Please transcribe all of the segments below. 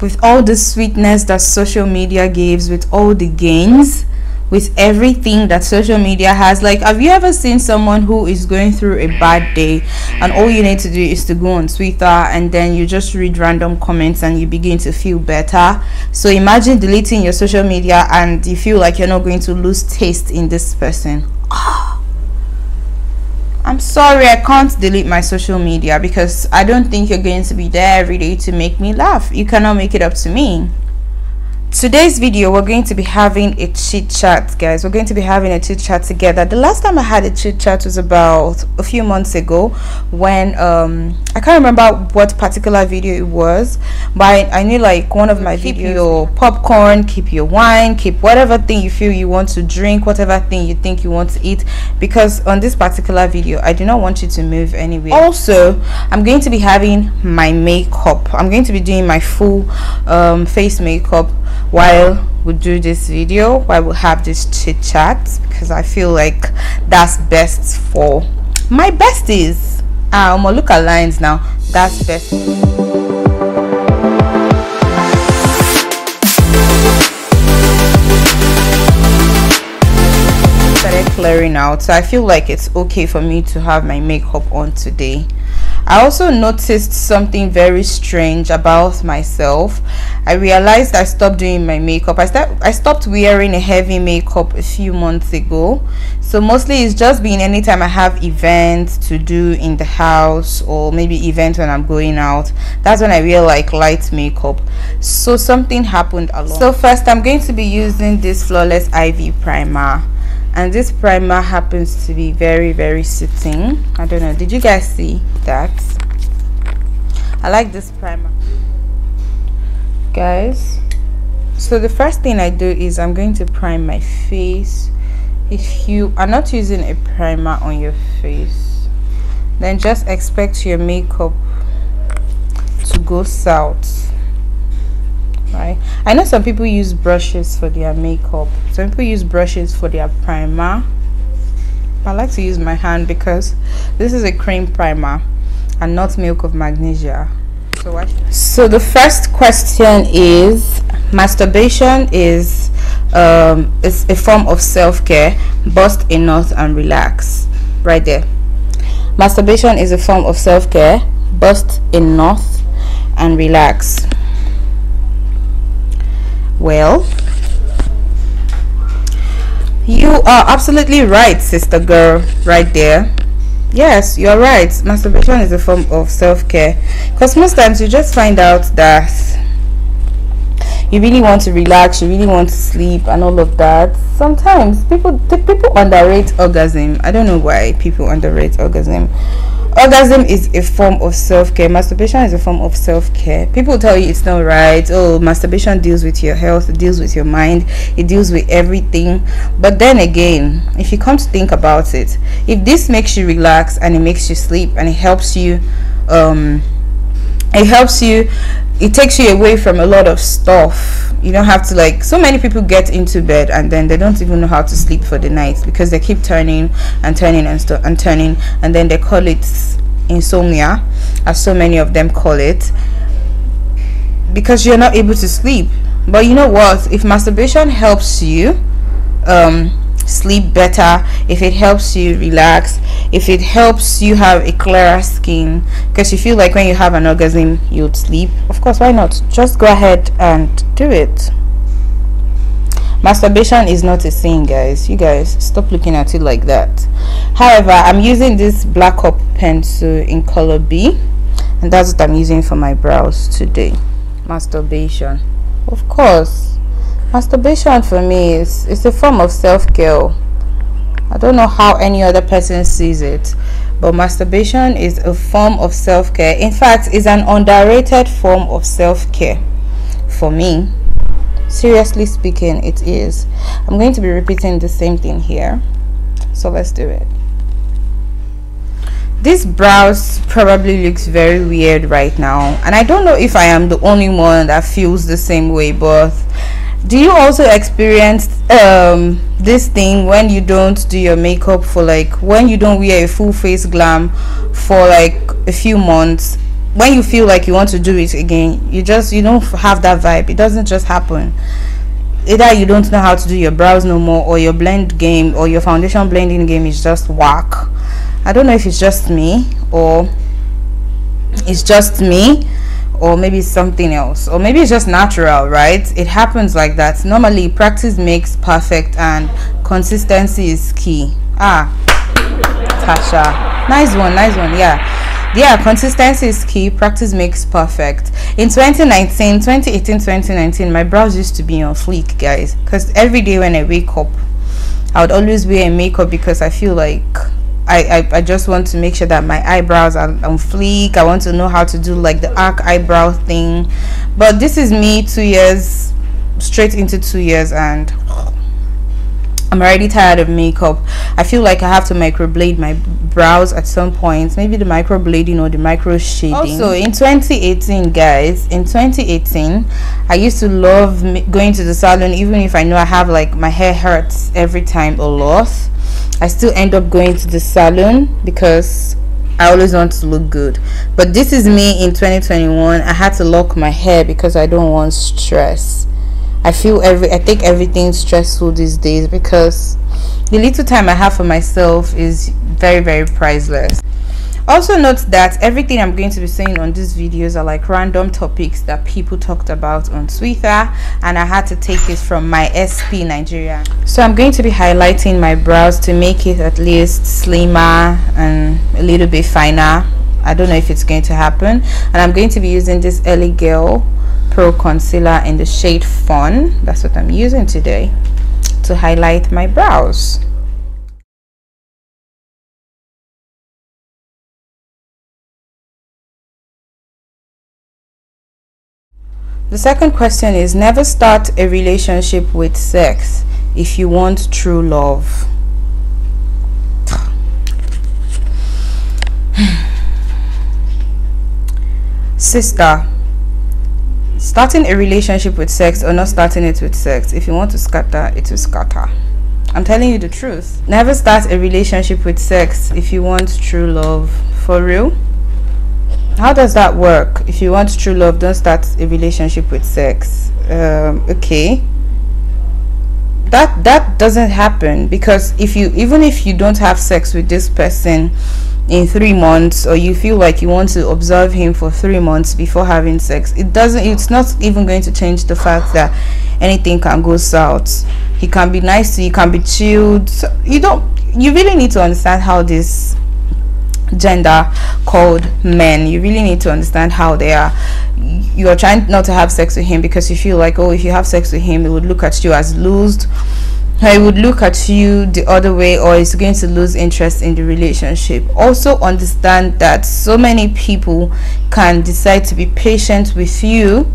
with all the sweetness that social media gives, with all the gains, with everything that social media has. Like, have you ever seen someone who is going through a bad day and all you need to do is to go on Twitter and then you just read random comments and you begin to feel better? So imagine deleting your social media and you feel like you're not going to lose taste in this person. I'm sorry, I can't delete my social media because I don't think you're going to be there every day to make me laugh. You cannot make it up to me. Today's video, we're going to be having a chit chat, guys. We're going to be having a chit chat together. The last time I had a chit chat was about a few months ago when I can't remember what particular video it was, but I knew like one of my videos, keep your popcorn, keep your wine, keep whatever thing you feel you want to drink, whatever thing you think you want to eat, because on this particular video I do not want you to move anywhere. Also, I'm going to be having my makeup. I'm going to be doing my full face makeup while we do this video, while we have this chit chat, because I feel like that's best for my besties. I'm gonna look at lines now. That's best. Started clearing out, so I feel like it's okay for me to have my makeup on today. I also noticed something very strange about myself. I realized I stopped doing my makeup. I stopped wearing a heavy makeup a few months ago. So mostly it's just been anytime I have events to do in the house, or maybe events when I'm going out. That's when I wear like light makeup. So something happened along. So first I'm going to be using this Flawless Ivy primer. And this primer happens to be very, very soothing. I don't know, did you guys see that? I like this primer, guys. So the first thing I do is I'm going to prime my face. If you are not using a primer on your face, then just expect your makeup to go south. Right, I know some people use brushes for their makeup, some people use brushes for their primer. I like to use my hand because this is a cream primer and not milk of magnesia. So the first question is, masturbation is a form of self-care. Bust a nut and relax. Right there, masturbation is a form of self-care. Bust a nut and relax. Well, you are absolutely right, sister girl, right there. Yes, you're right. Masturbation is a form of self-care, because most times you just find out that you really want to relax, you really want to sleep and all of that. Sometimes people underrate orgasm. I don't know why people underrate orgasm. Orgasm is a form of self-care. Masturbation is a form of self-care. People tell you it's not right. Oh, masturbation deals with your health, it deals with your mind, it deals with everything. But then again, if you come to think about it, if this makes you relax and it makes you sleep and it helps you, it takes you away from a lot of stuff. You don't have to, like, so many people get into bed and then they don't even know how to sleep for the night because they keep turning and turning and turning, and then they call it insomnia, as so many of them call it, because you're not able to sleep. But you know what, if masturbation helps you sleep better, if it helps you relax, if it helps you have a clearer skin, because you feel like when you have an orgasm you'd sleep, of course, why not? Just go ahead and do it. Masturbation is not a sin, guys. You guys stop looking at it like that. However, I'm using this Black Up pencil in color B, and that's what I'm using for my brows today. Masturbation, of course. Masturbation for me is a form of self-care. I don't know how any other person sees it, but masturbation is a form of self-care. In fact, it's an underrated form of self-care for me. Seriously speaking, it is. I'm going to be repeating the same thing here, so let's do it. This brows probably looks very weird right now, and I don't know if I am the only one that feels the same way, but do you also experience this thing when you don't do your makeup for, like, when you don't wear a full face glam for like a few months? when you feel like you want to do it again, you don't have that vibe. It doesn't just happen. Either you don't know how to do your brows no more, or your blend game or your foundation blending game is just whack. I don't know if it's just me, or maybe it's something else, or maybe it's just natural, right? It happens like that. Normally practice makes perfect, and consistency is key. Tasha, nice one. Yeah, consistency is key. Practice makes perfect. In 2018, my brows used to be on fleek, guys, because every day when I wake up, I would always wear makeup, because I feel like I just want to make sure that my eyebrows are on fleek. I want to know how to do like the arc eyebrow thing. But this is me 2 years, straight into 2 years, and I'm already tired of makeup. I feel like I have to microblade my brows at some point, maybe the microblading or the micro shading. Also in 2018, guys, I used to love going to the salon, even if I know I have like my hair hurts every time a lot. I still end up going to the salon because I always want to look good. But this is me in 2021. I had to lock my hair because I don't want stress. I think everything's stressful these days, because the little time I have for myself is very, very priceless. Also note that everything I'm going to be saying on these videos are like random topics that people talked about on Twitter, and I had to take it from MySp Nigeria. So I'm going to be highlighting my brows to make it at least slimmer and a little bit finer. I don't know if it's going to happen. And I'm going to be using this LA Girl Pro Concealer in the shade Fun. That's what I'm using today to highlight my brows. The second question is, never start a relationship with sex if you want true love. Sister, starting a relationship with sex or not starting it with sex, if you want to scatter, it will scatter. I'm telling you the truth. Never start a relationship with sex if you want true love. For real? How does that work? If you want true love, don't start a relationship with sex. Okay, that doesn't happen, because even if you don't have sex with this person in 3 months, or you feel like you want to observe him for 3 months before having sex, it's not even going to change the fact that anything can go south. He can be nice to you, can be chilled. You really need to understand how this gender called men, you really need to understand how they are. You are trying not to have sex with him because you feel like, oh, if you have sex with him, he would look at you as loosed, or he would look at you the other way, or he's going to lose interest in the relationship. Also understand that so many people can decide to be patient with you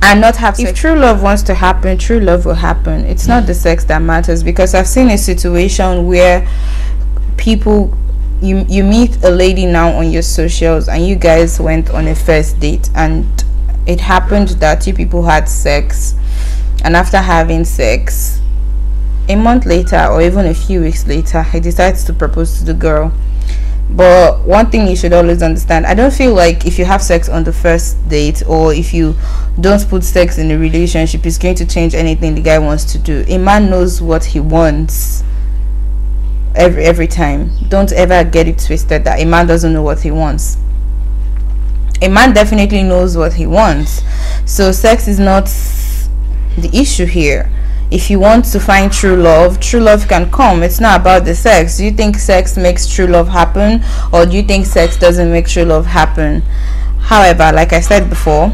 and not have sex. If true love wants to happen, true love will happen. It's not the sex that matters, because I've seen a situation where people, you meet a lady now on your socials, and you guys went on a first date, and it happened that you people had sex, and after having sex, a month later or even a few weeks later, he decides to propose to the girl. But one thing you should always understand, I don't feel like if you have sex on the first date, or if you don't put sex in a relationship, it's going to change anything the guy wants to do. A man knows what he wants every time. Don't ever get it twisted that a man doesn't know what he wants. A man definitely knows what he wants. So sex is not the issue here. If you want to find true love can come. It's not about the sex. Do you think sex makes true love happen, or do you think sex doesn't make true love happen? However, like I said before,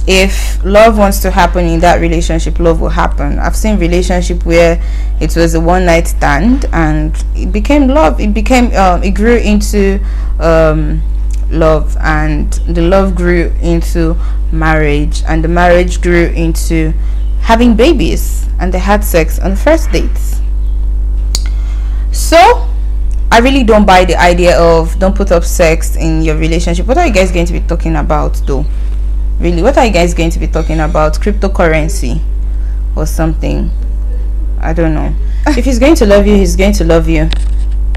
if love wants to happen in that relationship, love will happen. I've seen relationship where it was a one-night stand and it became love. It grew into love, and the love grew into marriage, and the marriage grew into having babies, and they had sex on first dates. So I really don't buy the idea of don't put up sex in your relationship. What are you guys going to be talking about though? Really, what are you guys going to be talking about? Cryptocurrency or something? I don't know. If he's going to love you, he's going to love you.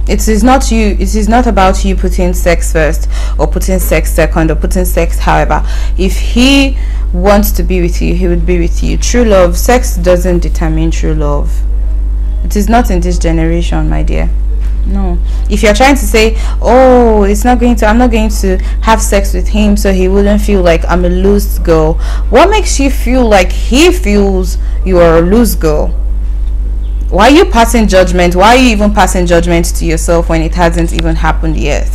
It is not you. It is not about you putting sex first or putting sex second or putting sex however. If he wants to be with you, he would be with you. True love, sex doesn't determine true love. It is not in this generation, my dear. No. If you're trying to say, oh, I'm not going to have sex with him so he wouldn't feel like I'm a loose girl. What makes you feel like he feels you are a loose girl? Why are you passing judgment? Why are you even passing judgment to yourself when it hasn't even happened yet?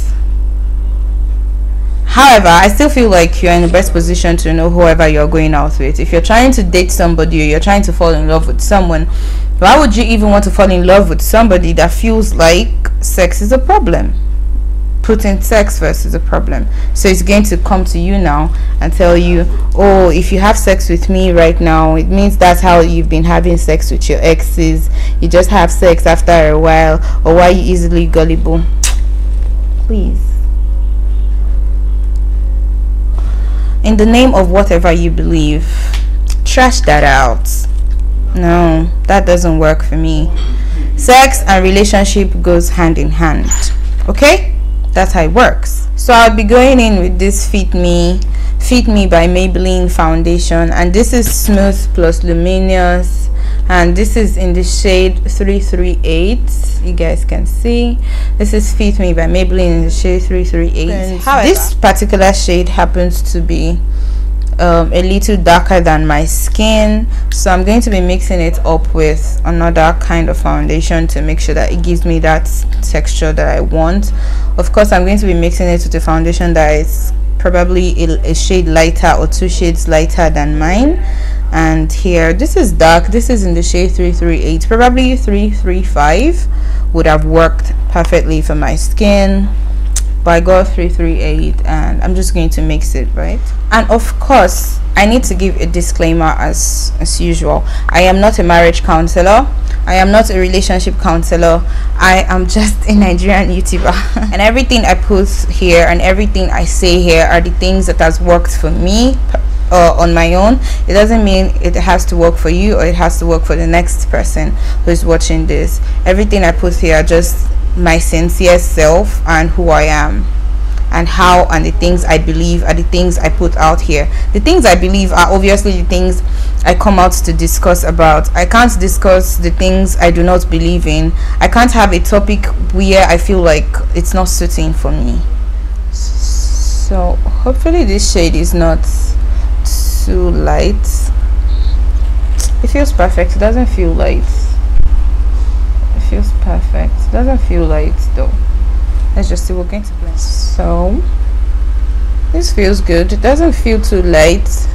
However, I still feel like you're in the best position to know whoever you're going out with. If you're trying to date somebody or you're trying to fall in love with someone, why would you even want to fall in love with somebody that feels like sex is a problem? Putting sex first is a problem. So it's going to come to you now and tell you, oh, if you have sex with me right now, it means that's how you've been having sex with your exes. You just have sex after a while, or why you easily gullible. Please. In the name of whatever you believe, trash that out. No, that doesn't work for me. Sex and relationship goes hand in hand. Okay? That's how it works. So I'll be going in with this Fit Me by Maybelline foundation, and this is smooth plus luminous, and this is in the shade 338. You guys can see this is Fit Me by Maybelline in the shade 338. However, this particular shade happens to be a little darker than my skin, so I'm going to be mixing it up with another kind of foundation to make sure that it gives me that texture that I want. Of course, I'm going to be mixing it with a foundation that is probably a shade lighter or 2 shades lighter than mine. And here, this is dark, this is in the shade 338. Probably 335 would have worked perfectly for my skin, but I got 338 and I'm just going to mix it, right? And of course, I need to give a disclaimer as usual. I am not a marriage counselor, I am not a relationship counselor, I am just a Nigerian YouTuber. And everything I put here and everything I say here are the things that has worked for me on my own. It doesn't mean it has to work for you or it has to work for the next person who is watching this. Everything I put here are just my sincere self and who I am and how, and the things I believe are the things I put out here. The things I believe are obviously the things I come out to discuss about. I can't discuss the things I do not believe in. I can't have a topic where I feel like it's not suiting for me. So hopefully this shade is not too light. It feels perfect. It doesn't feel light. Feels perfect. It doesn't feel light though. Let's just see. We're going to blend. So this feels good. It doesn't feel too light,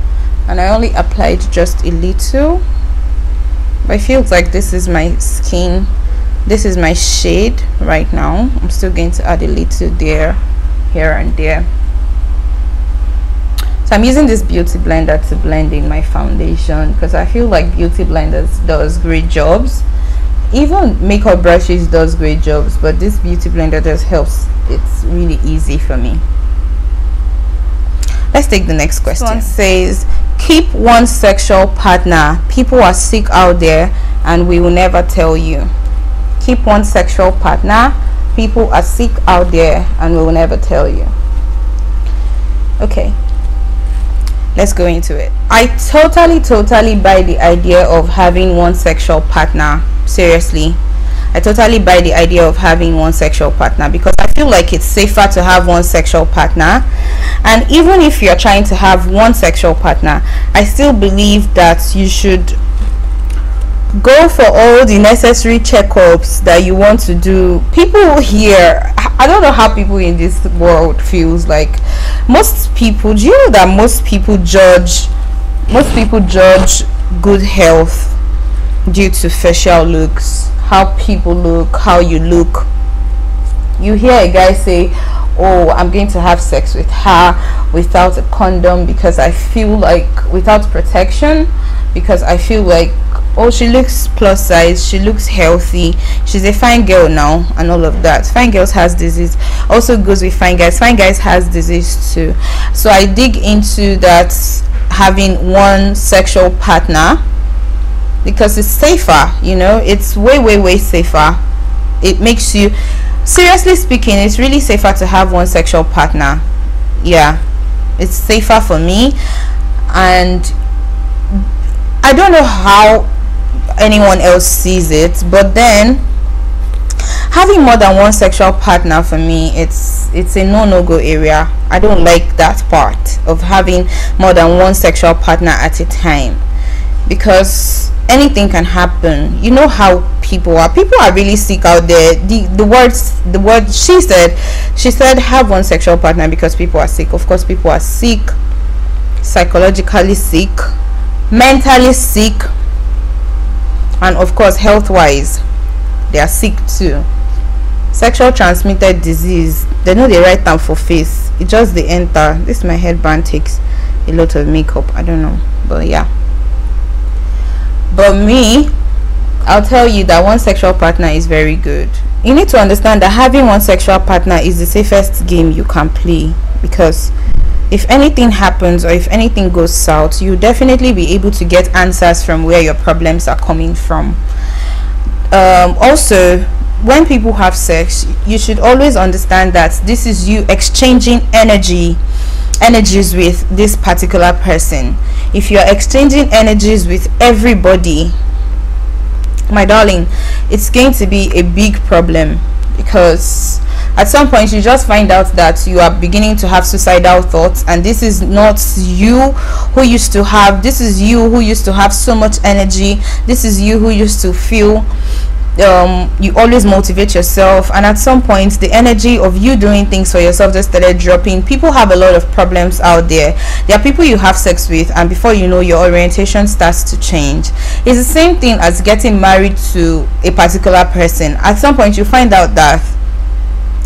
and I only applied just a little, but it feels like this is my skin, this is my shade right now. I'm still going to add a little there, here and there. So I'm using this beauty blender to blend in my foundation because I feel like beauty blenders does great jobs. Even makeup brushes does great jobs, but this beauty blender just helps. It's really easy for me. Let's take the next question. This one says, keep one sexual partner. People are sick out there and we will never tell you. Keep one sexual partner. People are sick out there and we will never tell you. Okay, let's go into it. I totally buy the idea of having one sexual partner. Seriously, I totally buy the idea of having one sexual partner because I feel like it's safer to have one sexual partner. And even if you're trying to have one sexual partner, I still believe that you should go for all the necessary checkups that you want to do. People here, I don't know how people in this world feels like. Most people, do you know that most people judge good health due to facial looks, how people look, how you look. You hear a guy say, oh, I'm going to have sex with her without a condom because I feel like, without protection, because I feel like, oh, she looks plus size, she looks healthy, she's a fine girl now, and all of that. Fine girls has disease, also goes with fine guys. Fine guys has disease too. So I dig into that, having one sexual partner, because it's safer, you know, it's way safer. It makes you, seriously speaking, it's really safer to have one sexual partner. Yeah, it's safer for me. And I don't know how anyone else sees it, but then having more than one sexual partner, for me, it's a no-go area. I don't like that part of having more than one sexual partner at a time, because anything can happen. You know how people are really sick out there. The word she said have one sexual partner because people are sick. Of course, people are sick, psychologically sick, mentally sick, and of course health wise they are sick too. Sexual transmitted disease, they know they write them for face, it just they enter. This my headband takes a lot of makeup, I don't know, but yeah. But me, I'll tell you that one sexual partner is very good. You need to understand that having one sexual partner is the safest game you can play, because if anything happens or if anything goes south, you'll definitely be able to get answers from where your problems are coming from. Also, when people have sex, you should always understand that this is you exchanging energies with this particular person. If you're exchanging energies with everybody, my darling, it's going to be a big problem, because at some point you just find out that you are beginning to have suicidal thoughts, and this is not you who used to have, this is you who used to have so much energy, this is you who used to feel you always motivate yourself, and at some point the energy of you doing things for yourself just started dropping. People have a lot of problems out there. There are people you have sex with, and before you know, your orientation starts to change. It's the same thing as getting married to a particular person. At some point you find out that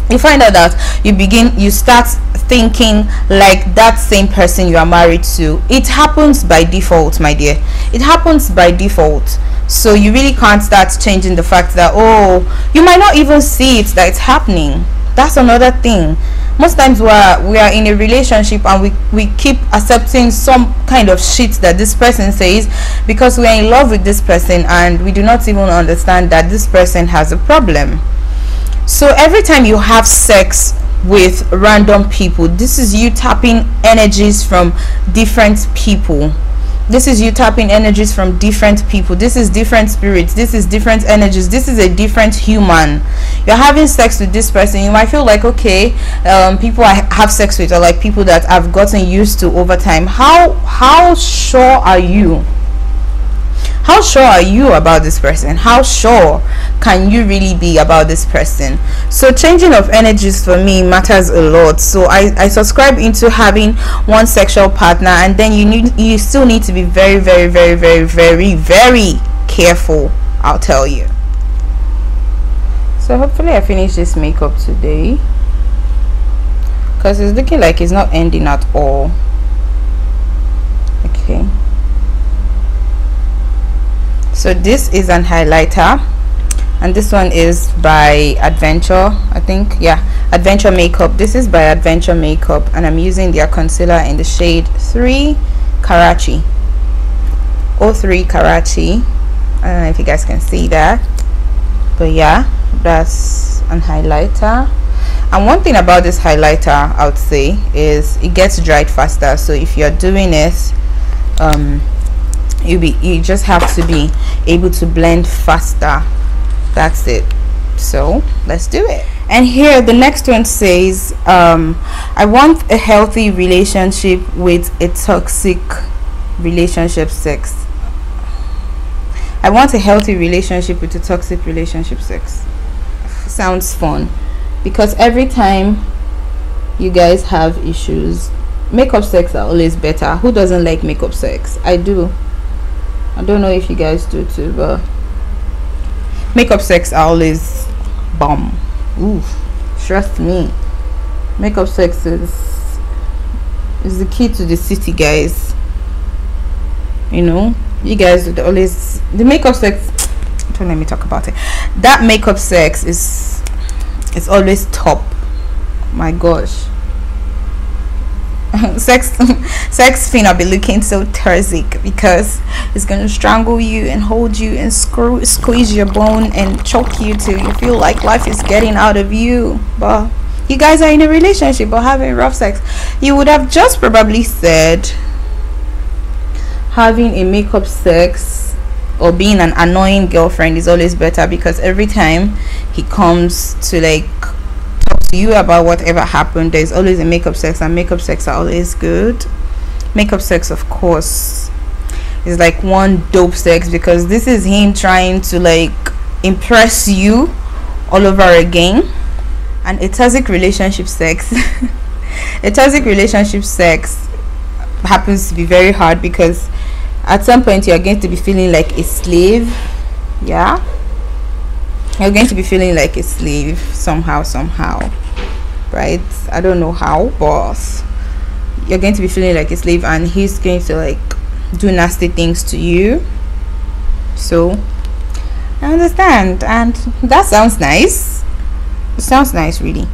you start thinking like that same person you are married to. It happens by default, my dear. It happens by default. So you really can't start changing the fact that, oh, you might not even see it that it's happening. That's another thing. Most times we are in a relationship and we keep accepting some kind of shit that this person says because we are in love with this person, and we do not even understand that this person has a problem. So every time you have sex with random people, this is you tapping energies from different people. This is you tapping energies from different people. This is different spirits. This is different energies. This is a different human. You're having sex with this person. You might feel like, okay, people I have sex with are like people that I've gotten used to over time. How sure are you? How sure are you about this person? How sure can you really be about this person? So changing of energies for me matters a lot. So I subscribe into having one sexual partner, and then you still need to be very, very, very, very, very, very careful, I'll tell you. So hopefully I finish this makeup today, because it's looking like it's not ending at all. Okay. So this is an highlighter, and this one is by Adventure, I think. Yeah, Adventure Makeup. This is by Adventure Makeup, and I'm using their concealer in the shade 3 Karachi. 03 Karachi. I don't know if you guys can see that, but yeah, that's an highlighter. And one thing about this highlighter, I would say, is it gets dried faster. So if you're doing it, you just have to be able to blend faster. That's it. So let's do it. And here the next one says, I want a healthy relationship with a toxic relationship sex. I want a healthy relationship with a toxic relationship sex. Sounds fun, because every time you guys have issues, makeup sex are always better. Who doesn't like makeup sex? I do. I don't know if you guys do too, but makeup sex are always bomb. Ooh, trust me, makeup sex is the key to the city, guys. You know, you guys would always, the makeup sex, don't let me talk about it. That makeup sex is always top. My gosh, sex finna be looking so toxic because it's gonna strangle you and hold you and squeeze your bone and choke you till you feel like life is getting out of you. But you guys are in a relationship but having rough sex. You would have just probably said having a makeup sex or being an annoying girlfriend is always better, because every time he comes to like talk to you about whatever happened, there's always a makeup sex, and makeup sex are always good. Makeup sex, of course, is like one dope sex, because this is him trying to like impress you all over again. And a toxic relationship sex a toxic relationship sex happens to be very hard, because at some point you're going to be feeling like a slave. Yeah, you're going to be feeling like a slave somehow, right? I don't know how, but you're going to be feeling like a slave, and he's going to like do nasty things to you. So I understand, and that sounds nice. It sounds nice, really.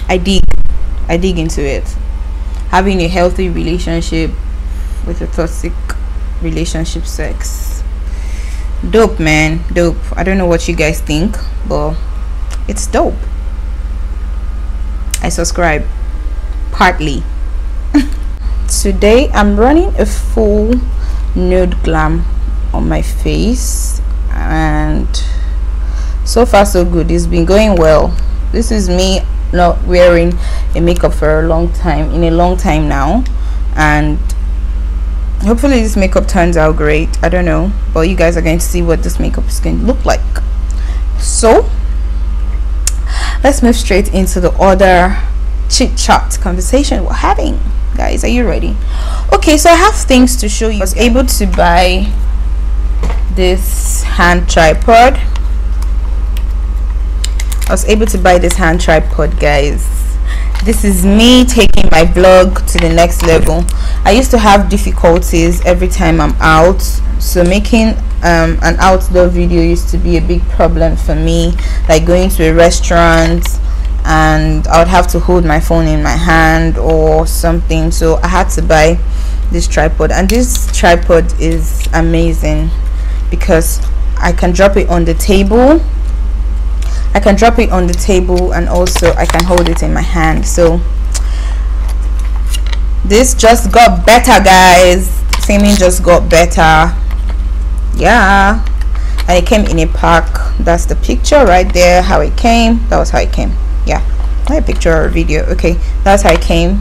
I dig into it. Having a healthy relationship with a toxic relationship sex, dope, man, dope. I don't know what you guys think, but it's dope. I subscribe partly. Today I'm running a full nude glam on my face, and so far so good. It's been going well. This is me not wearing a makeup for a long time now, and hopefully this makeup turns out great. I don't know, but you guys are going to see what this makeup is going to look like. So let's move straight into the other chit chat conversation we're having. Guys, are you ready? Okay, so I have things to show you. I was able to buy this hand tripod. Guys. This is me taking my vlog to the next level. I used to have difficulties every time I'm out, so making an outdoor video used to be a big problem for me, like going to a restaurant and I would have to hold my phone in my hand or something. So I had to buy this tripod, and this tripod is amazing because I can drop it on the table. And also I can hold it in my hand. So this just got better, guys. Filming just got better. Yeah, and it came in a pack. That's the picture right there, how it came. That was how it came. Yeah, not a picture or a video. Okay, that's how it came,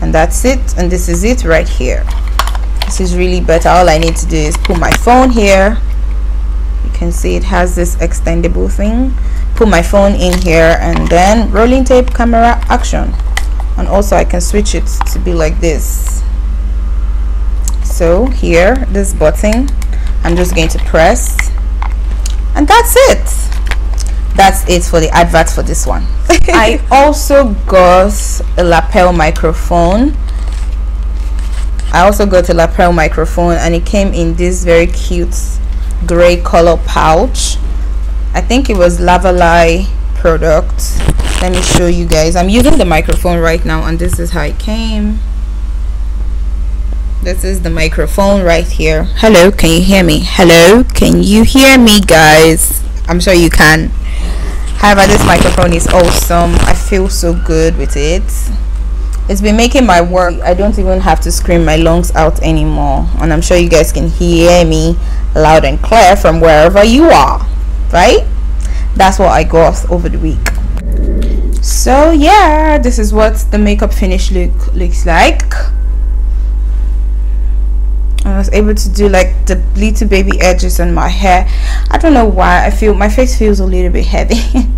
and that's it. And this is it right here. This is really better. All I need to do is put my phone here. You can see it has this extendable thing. Put my phone in here, and then rolling tape, camera, action. And also I can switch it to be like this. So here, this button, I'm just going to press, and that's it. That's it for the advert for this one. I also got a lapel microphone. And it came in this very cute gray color pouch. I think it was Lavalai product. Let me show you guys. I'm using the microphone right now, and this is how it came. This is the microphone right here. Hello, can you hear me? Hello, can you hear me, guys? I'm sure you can. However, this microphone is awesome. I feel so good with it. It's been making my work. I don't even have to scream my lungs out anymore, and I'm sure you guys can hear me loud and clear from wherever you are, right? That's what I got over the week. So yeah, this is what the makeup finish looks like. I was able to do like the little baby edges on my hair. I don't know why. I feel my face feels a little bit heavy.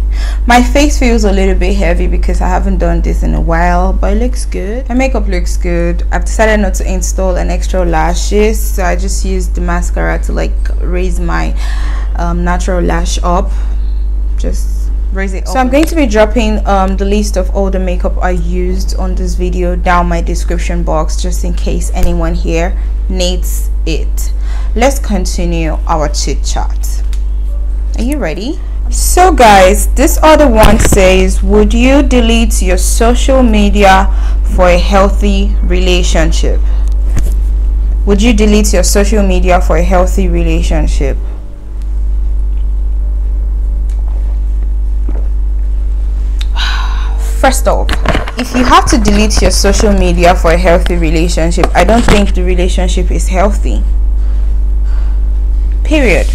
My face feels a little bit heavy because I haven't done this in a while, but it looks good. My makeup looks good. I've decided not to install an extra lashes, so I just used the mascara to like raise my natural lash up. Just raise it up. So I'm going to be dropping the list of all the makeup I used on this video down my description box, just in case anyone here needs it. Let's continue our chit chat. Are you ready? So guys, this other one says, would you delete your social media for a healthy relationship? Would you delete your social media for a healthy relationship? First off, if you have to delete your social media for a healthy relationship, I don't think the relationship is healthy. Period.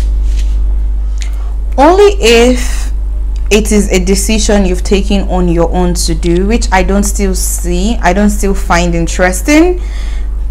Only if it is a decision you've taken on your own to do, which I don't still find interesting.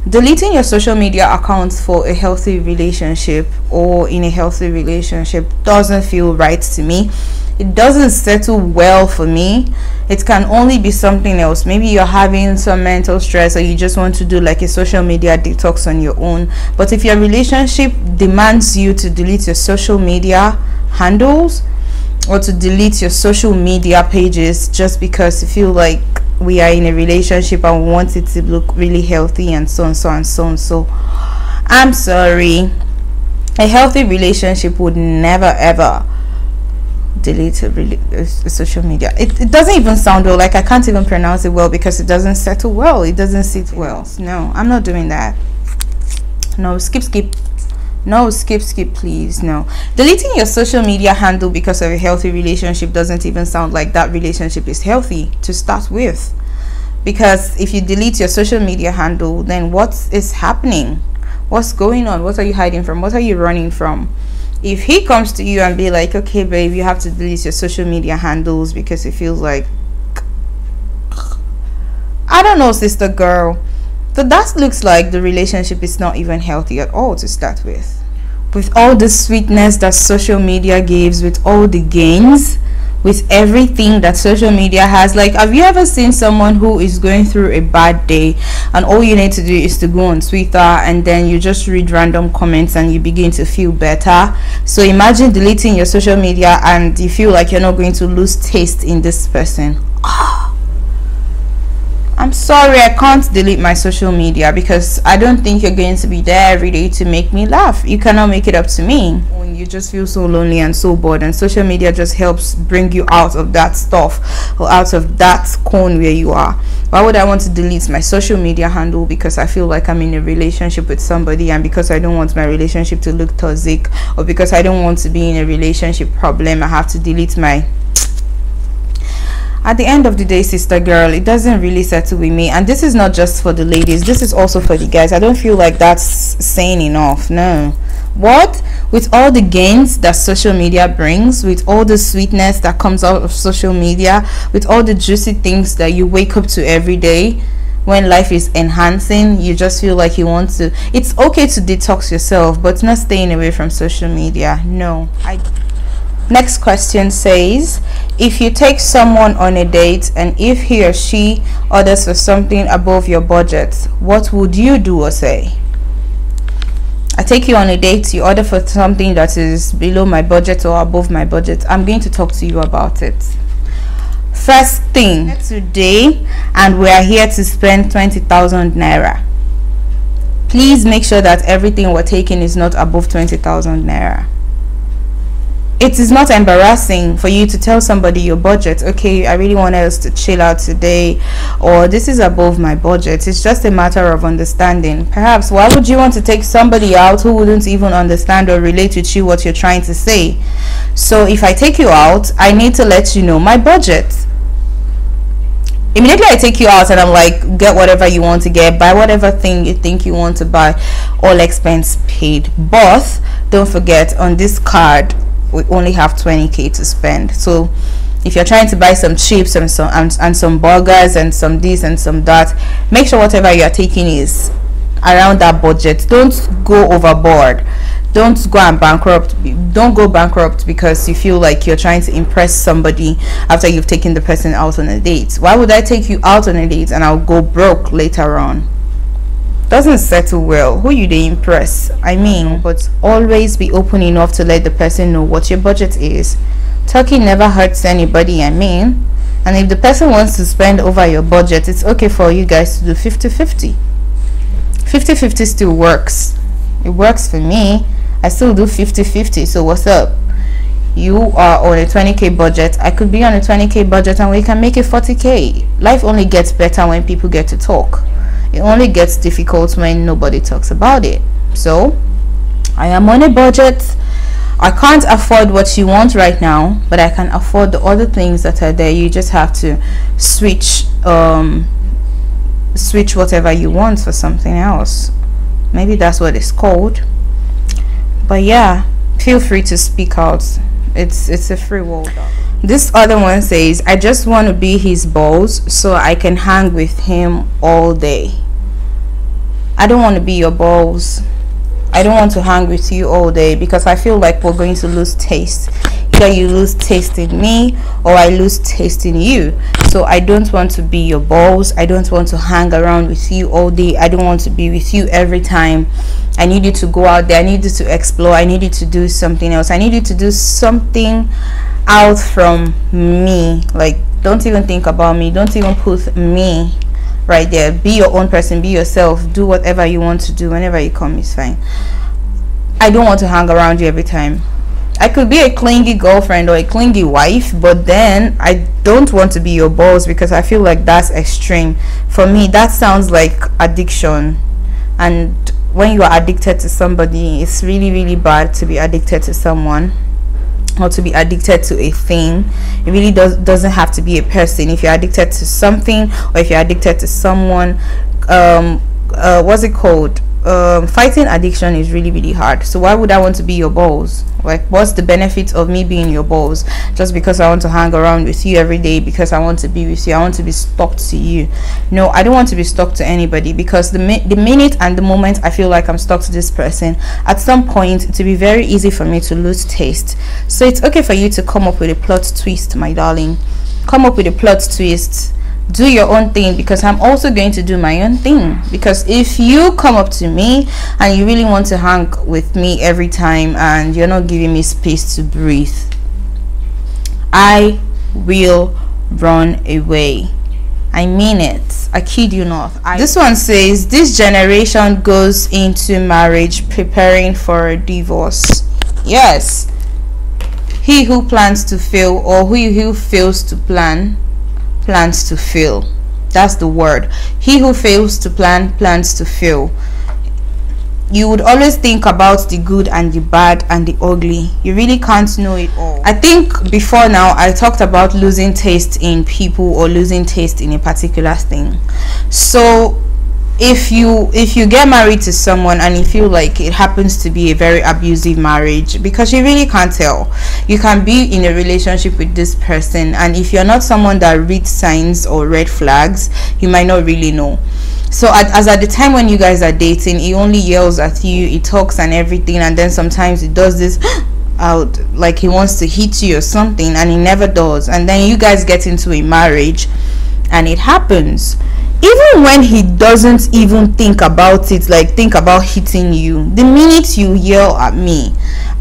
Deleting your social media accounts for a healthy relationship or in a healthy relationship doesn't feel right to me. It doesn't settle well for me. It can only be something else. Maybe you're having some mental stress or you just want to do like a social media detox on your own. But if your relationship demands you to delete your social media handles or to delete your social media pages just because you feel like we are in a relationship and we want it to look really healthy and so and so and so and so, I'm sorry. A healthy relationship would never ever delete a social media. It doesn't even sound well. Like I can't even pronounce it well because it doesn't settle well. It doesn't sit well. No, I'm not doing that. No, skip. No, skip, please. No. Deleting your social media handle because of a healthy relationship doesn't even sound like that relationship is healthy to start with. Because if you delete your social media handle, then what is happening? What's going on? What are you hiding from? What are you running from? If he comes to you and be like, okay babe, you have to delete your social media handles because it feels like, I don't know, sister girl, so that looks like the relationship is not even healthy at all to start with. With all the sweetness that social media gives, with all the gains, with everything that social media has, like, have you ever seen someone who is going through a bad day and all you need to do is to go on Twitter and then you just read random comments and you begin to feel better? So imagine deleting your social media and you feel like you're not going to lose taste in this person. I'm sorry, I can't delete my social media because I don't think you're going to be there every day to make me laugh. You cannot make it up to me. When you just feel so lonely and so bored, and social media just helps bring you out of that stuff or out of that cone where you are. Why would I want to delete my social media handle because I feel like I'm in a relationship with somebody and because I don't want my relationship to look toxic, or because I don't want to be in a relationship problem, I have to delete my... At the end of the day, sister girl, it doesn't really settle with me. And this is not just for the ladies, this is also for the guys. I don't feel like that's saying enough. No. What? With all the gains that social media brings, with all the sweetness that comes out of social media, with all the juicy things that you wake up to every day, when life is enhancing, you just feel like you want to... It's okay to detox yourself, but not staying away from social media. No. Next question says, if you take someone on a date and if he or she orders for something above your budget, what would you do or say? I take you on a date, you order for something that is below my budget or above my budget. I'm going to talk to you about it. First thing, today, and we are here to spend 20,000 naira. Please make sure that everything we're taking is not above 20,000 naira. It is not embarrassing for you to tell somebody your budget. Okay, I really want us to chill out today, or this is above my budget. It's just a matter of understanding. Perhaps, why would you want to take somebody out who wouldn't even understand or relate with you what you're trying to say? So if I take you out, I need to let you know my budget. Immediately I take you out and I'm like, get whatever you want to get, buy whatever thing you think you want to buy, all expense paid. But don't forget, on this card we only have 20k to spend. So if you're trying to buy some chips and some burgers and some this and some that, make sure whatever you're taking is around that budget. Don't go overboard. Don't go bankrupt because you feel like you're trying to impress somebody after you've taken the person out on a date. Why would I take you out on a date and I'll go broke later on? Doesn't settle well. Who you they impress? I mean, but always be open enough to let the person know what your budget is. Talking never hurts anybody, I mean. And if the person wants to spend over your budget, it's okay for you guys to do 50-50. 50-50 still works. It works for me. I still do 50-50, so what's up? You are on a 20k budget, I could be on a 20k budget, and we can make it 40k. Life only gets better when people get to talk. It only gets difficult when nobody talks about it. So I am on a budget. I can't afford what you want right now, but I can afford the other things that are there. You just have to switch whatever you want for something else. Maybe that's what it's called. But yeah, feel free to speak out. It's a free world. This other one says, I just want to be his balls so I can hang with him all day. I don't want to be your balls. I don't want to hang with you all day, because I feel like we're going to lose taste. Either you lose taste in me or I lose taste in you. So I don't want to be your balls. I don't want to hang around with you all day. I don't want to be with you every time. I need you to go out there. I need you to explore. I need you to do something else. I need you to do something out from me. Like, don't even think about me. Don't even put me right there. Be your own person. Be yourself. Do whatever you want to do. Whenever you come, it's fine. I don't want to hang around you every time. I could be a clingy girlfriend or a clingy wife, but then I don't want to be your balls, because I feel like that's extreme. For me, that sounds like addiction. And when you are addicted to somebody, it's really, really bad to be addicted to someone, or to be addicted to a thing. It really doesn't have to be a person. If you're addicted to something, or if you're addicted to someone, what's it called, fighting addiction is really, really hard. So why would I want to be your balls? Like, what's the benefit of me being your balls just because I want to hang around with you every day, because I want to be with you, I want to be stuck to you? No, I don't want to be stuck to anybody, because the minute and the moment I feel like I'm stuck to this person, at some point it will be very easy for me to lose taste. So it's okay for you to come up with a plot twist, my darling. Come up with a plot twist. Do your own thing, because I'm also going to do my own thing. Because if you come up to me and you really want to hang with me every time and you're not giving me space to breathe, I will run away. I mean it. I kid you not. This one says, this generation goes into marriage preparing for a divorce. Yes, he who plans to fail, or he who fails to plan, plans to fail. That's the word. He who fails to plan plans to fail. You would always think about the good and the bad and the ugly. You really can't know it all. I think before now I talked about losing taste in people, or losing taste in a particular thing. So if you get married to someone and you feel like it happens to be a very abusive marriage, because you really can't tell. You can be in a relationship with this person, and if you're not someone that reads signs or red flags, you might not really know. So as at the time when you guys are dating, he only yells at you, he talks and everything, and then sometimes he does this out like he wants to hit you or something, and he never does. And then you guys get into a marriage and it happens. Even when he doesn't even think about it, like think about hitting you, the minute you yell at me,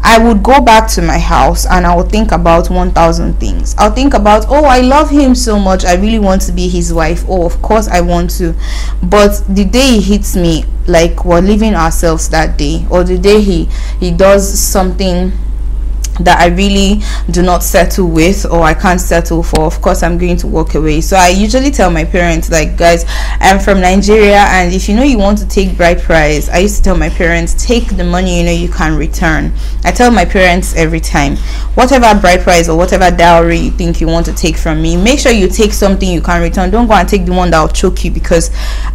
I would go back to my house and I would think about 1,000 things. I'll think about, oh, I love him so much, I really want to be his wife. Oh, of course I want to. But the day he hits me, like we're leaving ourselves that day, or the day he does something that I really do not settle with, or I can't settle for, of course I'm going to walk away. So I usually tell my parents, like, guys, I'm from Nigeria, and if you know you want to take bride price, I used to tell my parents, take the money you know you can return. I tell my parents every time, whatever bride price or whatever dowry you think you want to take from me, make sure you take something you can return. Don't go and take the one that will choke you, because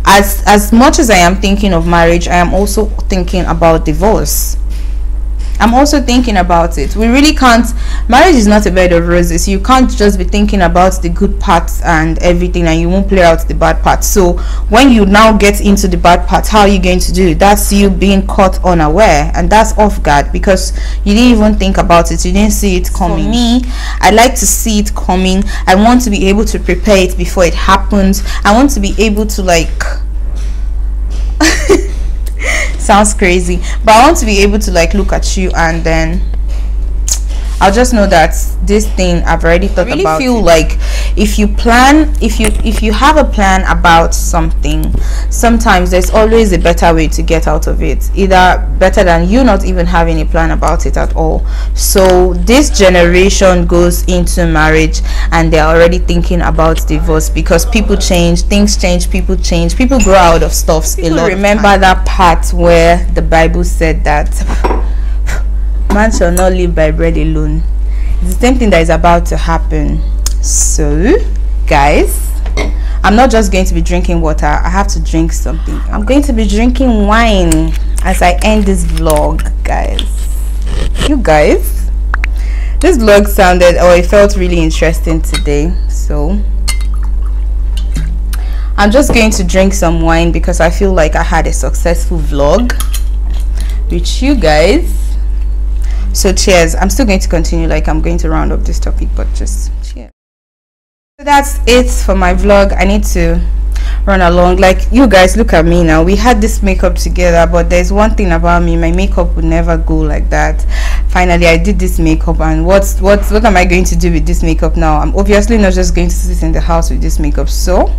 as much as I am thinking of marriage, I am also thinking about divorce. I'm also thinking about it. We really can't, marriage is not a bed of roses. You can't just be thinking about the good parts and everything, and you won't play out the bad parts. So when you now get into the bad parts, how are you going to do it? That's you being caught unaware, and that's off guard, because you didn't even think about it. You didn't see it coming. For me, I like to see it coming. I want to be able to prepare it before it happens. I want to be able to, like, sounds crazy, but I want to be able to, like, look at you and then I'll just know that this thing I've already thought about. I really feel like if you have a plan about something, sometimes there's always a better way to get out of it, either better than you not even having a plan about it at all. So this generation goes into marriage and they're already thinking about divorce, because people change, things change, people change, people grow out of stuff a lot. Remember that part where the Bible said that man shall not live by bread alone? It's the same thing that is about to happen. So guys, I'm not just going to be drinking water, I have to drink something. I'm going to be drinking wine as I end this vlog, guys. You guys, this vlog sounded, or it felt really interesting today, so I'm just going to drink some wine because I feel like I had a successful vlog with you guys. So cheers. I'm still going to continue, like I'm going to round up this topic, but just cheers. So that's it for my vlog. I need to run along. Like, you guys, look at me now. We had this makeup together, but there's one thing about me, my makeup would never go like that. Finally I did this makeup, and what am I going to do with this makeup now? I'm obviously not just going to sit in the house with this makeup, so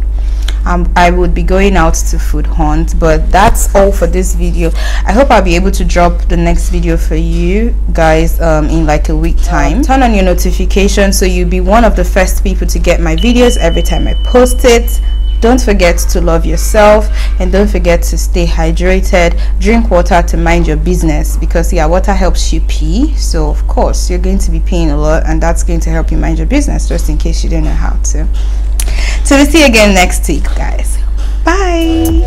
I would be going out to food hunt. But that's all for this video. I hope I'll be able to drop the next video for you guys in like a week time. Turn on your notifications so you'll be one of the first people to get my videos every time I post it. Don't forget to love yourself, and don't forget to stay hydrated. Drink water to mind your business, because yeah, water helps you pee, so of course you're going to be peeing a lot, and that's going to help you mind your business, just in case you don't know how to. So we'll see you again next week, guys. Bye.